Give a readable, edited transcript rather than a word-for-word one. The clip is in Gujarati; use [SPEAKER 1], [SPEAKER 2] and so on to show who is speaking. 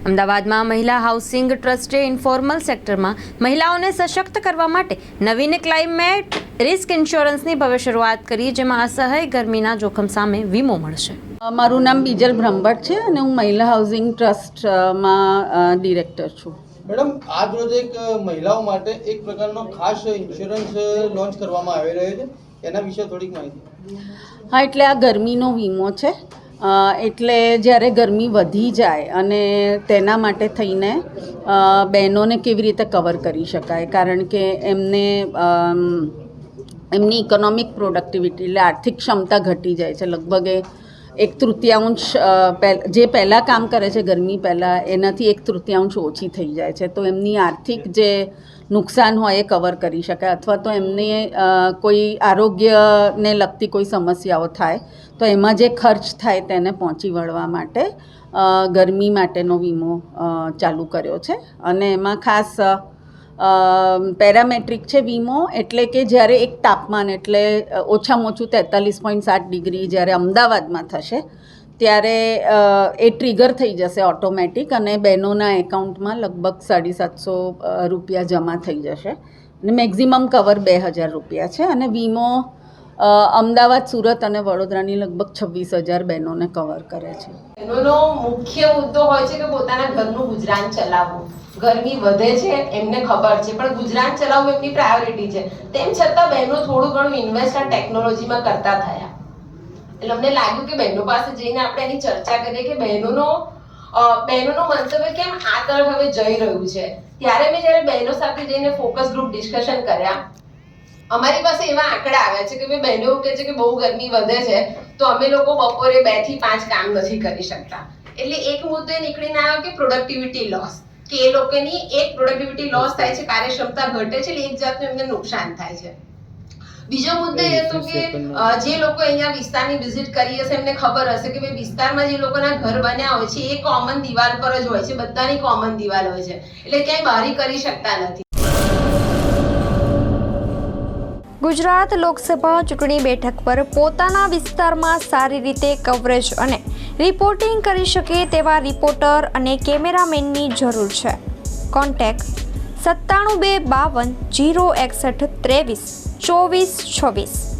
[SPEAKER 1] અમદાવાદમાં મહિલા હાઉસિંગ ટ્રસ્ટે ઇન્ફોર્મલ સેક્ટરમાં મહિલાઓને સશક્ત કરવા માટે નવીન ક્લાઇમેટ રિસ્ક ઇન્સ્યોરન્સની ભવ્ય શરૂઆત કરી, જેમાં અસહ્ય ગરમીના જોખમ સામે વીમો મળશે.
[SPEAKER 2] મારું નામ બીજલ બ્રહ્મભટ્ટ છે અને હું મહિલા હાઉસિંગ ટ્રસ્ટમાં ડિરેક્ટર છું.
[SPEAKER 3] મેડમ, આજ રોજ એક મહિલાઓ માટે એક પ્રકારનો ખાસ ઇન્સ્યોરન્સ લોન્ચ કરવામાં આવી રહ્યો છે, એના વિશે થોડીક માહિતી.
[SPEAKER 2] હા, એટલે આ ગરમીનો વીમો છે. એટલે જ્યારે ગરમી વધી જાય અને તેના માટે થઈને બહેનોને કેવી રીતે કવર કરી શકાય, કારણ કે એમની ઇકોનોમિક પ્રોડક્ટિવિટી એટલે આર્થિક ક્ષમતા ઘટી જાય છે. લગભગ એક તૃતીયાંશ જે પહેલાં કામ કરે છે ગરમી પહેલાં એનાથી એક તૃતીયાંશ ઓછી થઈ જાય છે. તો એમની આર્થિક જે નુકસાન હોય એ કવર કરી શકાય, અથવા તો એમને કોઈ આરોગ્યને લગતી કોઈ સમસ્યાઓ થાય તો એમાં જે ખર્ચ થાય તેને પહોંચી વળવા માટે ગરમી માટેનો વીમો ચાલુ કર્યો છે. અને એમાં ખાસ પેરામેટ્રિક છે વીમો, એટલે કે જ્યારે એક તાપમાન એટલે ઓછામાં ઓછું 43.7 ડિગ્રી જ્યારે અમદાવાદમાં થશે ત્યારે એ ટ્રિગર થઈ જશે ઓટોમેટિક, અને બહેનોના એકાઉન્ટમાં લગભગ 750 રૂપિયા જમા થઈ જશે. અને મેક્ઝિમમ કવર 2000 રૂપિયા છે. અને વીમો અમદાવાદ, સુરત અને વડોદરાની લગભગ 26,000 બહેનોને કવર કરે છે.
[SPEAKER 4] બહેનોનો મુખ્ય મુદ્દો હોય છે કે પોતાના ઘરનું ગુજરાન ચલાવવું. ગરમી વધે છે એમને ખબર છે, પણ ગુજરાન ચલાવવું એમની પ્રાયોરિટી છે. તેમ છતાં બહેનો થોડું ઘણું ઇન્વેસ્ટ આ ટેકનોલોજીમાં કરતા થયા. એટલે અમને લાગ્યું કે બહેનો પાસે જઈને આપણે એની ચર્ચા કરીએ કે બહેનોનું મંતવ્ય કેમ આ તરફ હવે જઈ રહ્યું છે. ત્યારે મેં જ્યારે બહેનો સાથે જઈને ફોકસ ગ્રુપ ડિસ્કશન કર્યા, અમારી પાસે એવા આંકડા આવ્યા છે કે ભાઈ બહેનો એવું કહે છે કે બહુ ગરમી વધે છે તો અમે લોકો બપોરે 2 થી 5 કામ નથી કરી શકતા. એટલે એક મુદ્દો એ નીકળીને આવ્યો કે પ્રોડક્ટિવિટી લોસ, કે એ લોકોની એક પ્રોડક્ટિવિટી લોસ થાય છે, કાર્યક્ષમતા ઘટે છે, એટલે એક જાતનું એમને નુકસાન થાય છે. બીજો મુદ્દો એ હતો કે જે લોકો અહીંયા વિસ્તારની વિઝિટ કરી હશે એમને ખબર હશે કે ભાઈ વિસ્તારમાં જે લોકોના ઘર બન્યા હોય છે એ કોમન દિવાલ પર જ હોય છે, બધાની કોમન દિવાલ હોય છે, એટલે ક્યાંય બહારી કરી શકતા નથી.
[SPEAKER 1] ગુજરાત લોકસભા ચૂંટણી બેઠક પર પોતાના વિસ્તારમાં સારી રીતે કવરેજ અને રિપોર્ટિંગ કરી શકે તેવા રિપોર્ટર અને કેમેરામેનની જરૂર છે. કોન્ટેક્ટ 97 252 061 23 24 26.